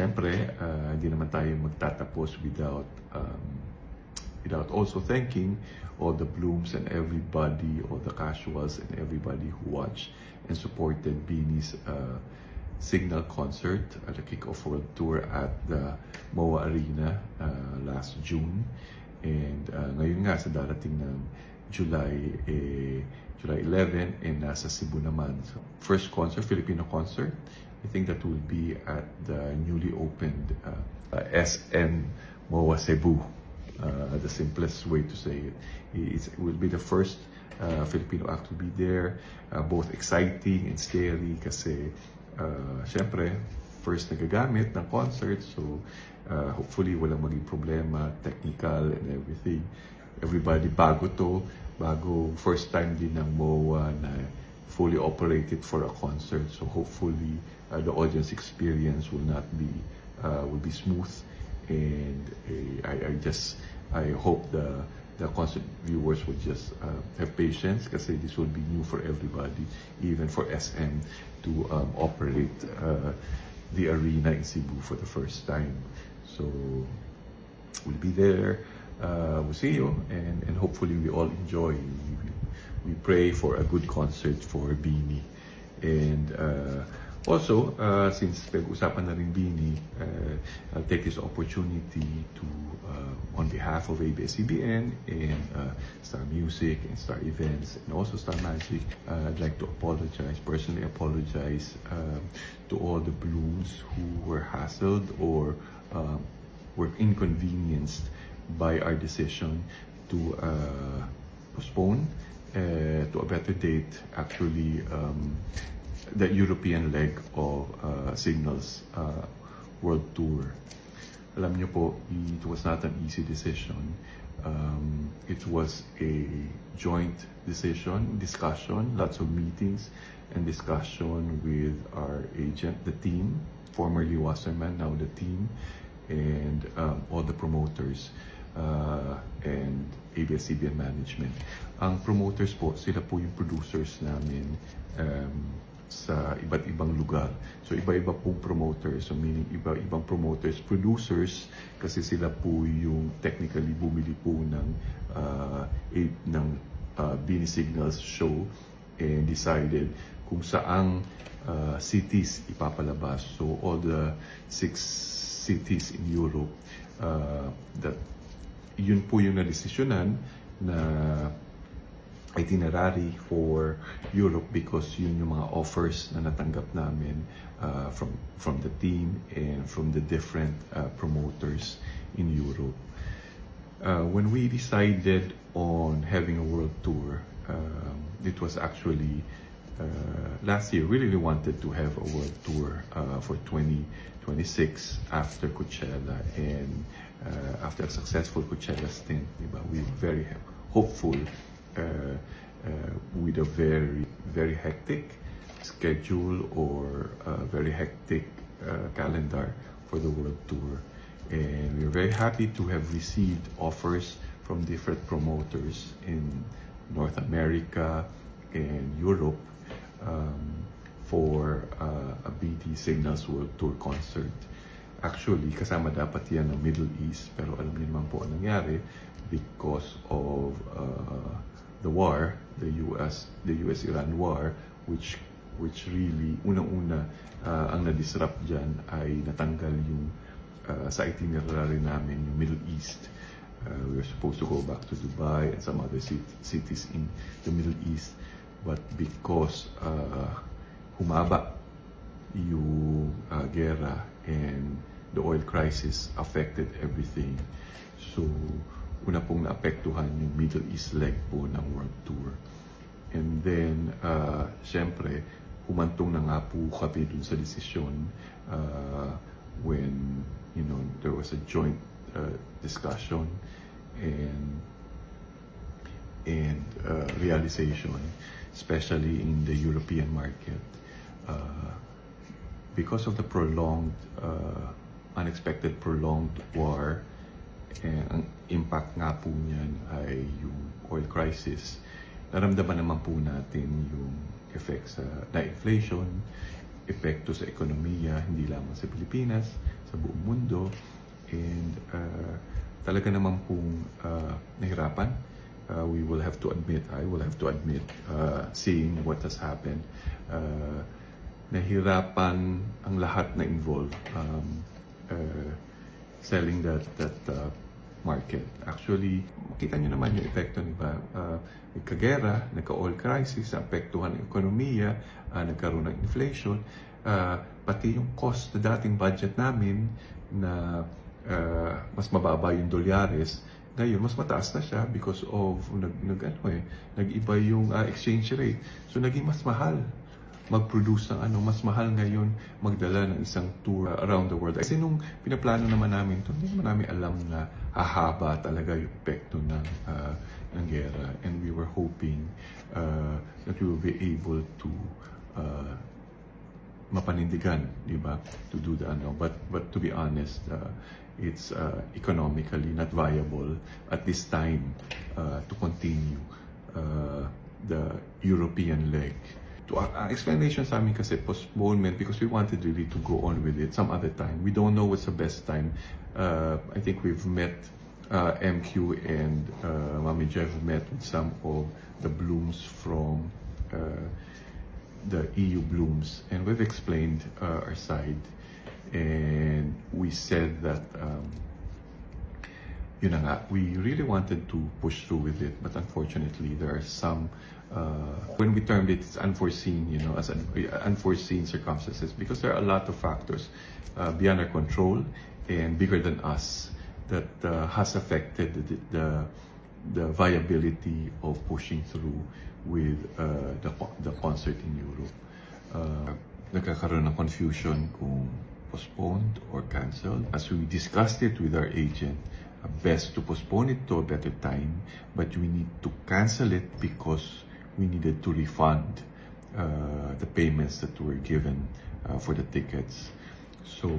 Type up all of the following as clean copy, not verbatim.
syempre, hindi naman tayo magtatapos without also thanking all the Blooms and everybody, all the casuals and everybody who watched and supported Beanie's Signal concert at the Kick-Off World Tour at the MOA Arena last June. And ngayon nga sa darating ng July 11 and nasa Cebu naman. So, first concert, Filipino concert. I think that will be at the newly opened SM MOA Cebu. The simplest way to say it. It will be the first Filipino act to be there. Both exciting and scary kasi syempre, first nagagamit ng concert. So hopefully walang maging problema, technical and everything. Everybody bago first time din ng MOA na fully operated for a concert. So hopefully the audience experience will be smooth. And I hope the concert viewers would just have patience kasi this will be new for everybody, even for SM to operate the arena in Cebu for the first time. So we'll be there. We'll see you, and hopefully we all enjoy. We pray for a good concert for Beanie. And also, since pag-usapan na rin Beanie, I'll take this opportunity to, on behalf of ABS-CBN and Star Music and Star Events and also Star Magic, I'd like to personally apologize to all the Blooms who were hassled or were inconvenienced by our decision to postpone to a better date, actually, the European leg of Signal's World Tour. Alam niyo po, it was not an easy decision. It was a joint discussion, lots of meetings and discussion with our agent, the team, formerly Wasserman, now the team, and all the promoters and ABS-CBN management. Ang promoters po, sila po yung producers namin sa iba't ibang lugar. So iba-iba pong promoters, so meaning iba-ibang promoters, producers, kasi sila po yung technically bumili po ng Beanie Signals show and decided kung saang cities ipapalabas. So all the 6 cities in Europe, that yun po yung nadesisyonan na itinerary for Europe because yun yung mga offers na natanggap namin from the team and from the different promoters in Europe. When we decided on having a world tour, it was actually last year. We really wanted to have a world tour for 2026 after Coachella and after a successful Coachella stint. Diba? We were very hopeful with a very, very hectic schedule or very hectic calendar for the world tour. And we're very happy to have received offers from different promoters in North America and Europe for a BT Signals World Tour concert. Actually, kasama dapat yan ng Middle East, pero alam niyo naman po ang nangyari because of the war, the US-Iran war, which really, unang-una, ang na-disrupt dyan ay natanggal yung sa itinerary namin, yung Middle East. We were supposed to go back to Dubai and some other cities in the Middle East. But because humaba yung gera and the oil crisis affected everything. So, una pong naapektuhan yung Middle East leg po ng World Tour. And then, syempre, humantong na nga po kami dun sa desisyon when, there was a joint discussion and realization, especially in the European market, because of the unexpected prolonged war. Ang impact nga po niyan ay yung oil crisis. Naramdaman naman po natin yung effects na inflation epekto sa ekonomiya, hindi lamang sa Pilipinas, sa buong mundo. And talaga naman pong nahirapan. We will have to admit, I will have to admit, seeing what has happened, nahirapan ang lahat na involved selling that market. Actually, makita nyo naman yung epekto, di ba? Nagkagera, nagka-oil crisis, apektuhan ng ekonomiya, nagkaroon ng inflation, pati yung cost na dating budget namin na mas mababa yung dolyares, ngayon mas mataas na siya because of nag-iba yung exchange rate. So naging mas mahal mag-produce ng mas mahal ngayon magdala ng isang tour around the world. Kasi nung pinaplano naman namin ito, hindi naman namin alam na hahaba talaga yung epekto ng gera. And we were hoping that we will be able to mapanindigan, di ba, to do the but to be honest, it's economically not viable at this time to continue the European leg. To explanation sa amin kasi postponement because we wanted really to go on with it some other time. We don't know what's the best time. I think we've met MQ and Mami Jeff met with some of the blooms from the EU blooms, and we've explained our side, and we said that we really wanted to push through with it, but unfortunately there are some when we termed it, it's unforeseen, as unforeseen circumstances, because there are a lot of factors beyond our control and bigger than us that has affected the viability of pushing through with the concert in Europe. Nagkakaroon ng confusion kung postponed or cancelled. As we discussed it with our agent, best to postpone it to a better time, but we need to cancel it because we needed to refund the payments that were given for the tickets. So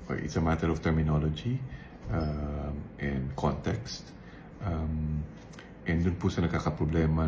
it's a matter of terminology and context. And dun po sa nagkakaproblema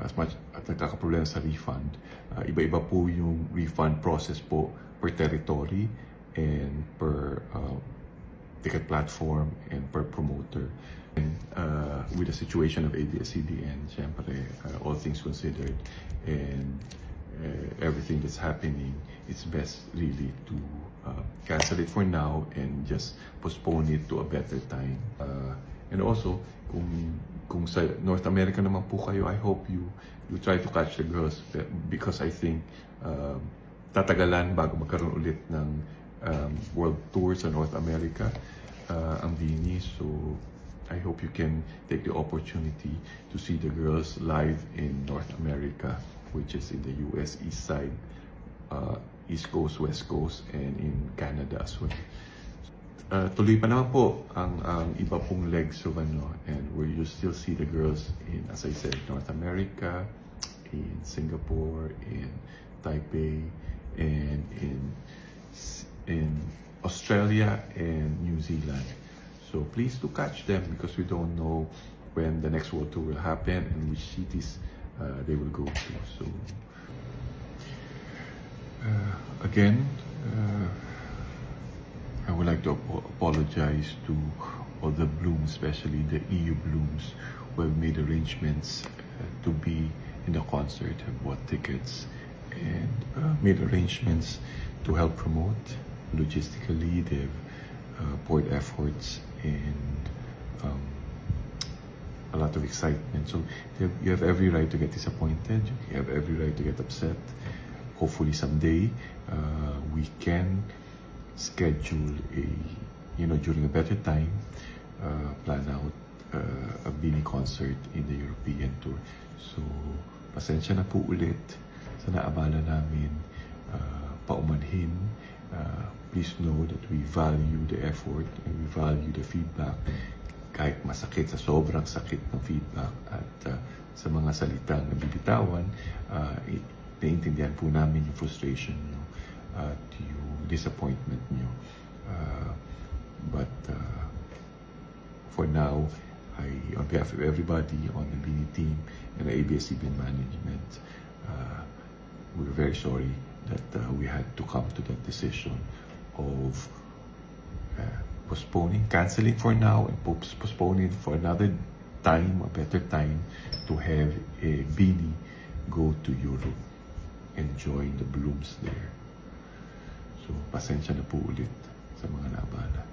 as much at nagkakaproblema sa refund, iba-iba po yung refund process po per territory and per ticket platform and per promoter. And with the situation of ABS-CBN, syempre, all things considered and everything that's happening, it's best really to cancel it for now and just postpone it to a better time. And also, kung sa North America naman po kayo, I hope you try to catch the girls because I think tatagalan bago magkaroon ulit ng world tour sa North America ang BINI. So I hope you can take the opportunity to see the girls live in North America, which is in the US East side, East Coast, West Coast, and in Canada as well. Tuloy pa naman po ang iba pong legs of and where you still see the girls in, as I said, North America, in Singapore, in Taipei, and in Australia and New Zealand. So please do catch them because we don't know when the next world tour will happen and which cities they will go to. So again, I would like to apologize to all the blooms, especially the EU blooms, who have made arrangements to be in the concert, have bought tickets, and made arrangements to help promote. Logistically, they've poured efforts and a lot of excitement. So you have every right to get disappointed. You have every right to get upset. Hopefully someday we can schedule during a better time, plan out a BINI concert in the European tour. So pasensya na po ulit sa naabala namin, paumanhin. Please know that we value the effort and we value the feedback. Kahit masakit, sa sobrang sakit ng feedback at sa mga salitang nabibitawan, naiintindihan po namin yung frustration nyo at yung disappointment nyo. But for now, on behalf of everybody on the BINI team and the ABS-CBN management, we're very sorry that we had to come to that decision of canceling for now and postponing for another time, a better time, to have Bini go to Europe and join the blooms there. So, pasensya na po ulit sa mga naabala.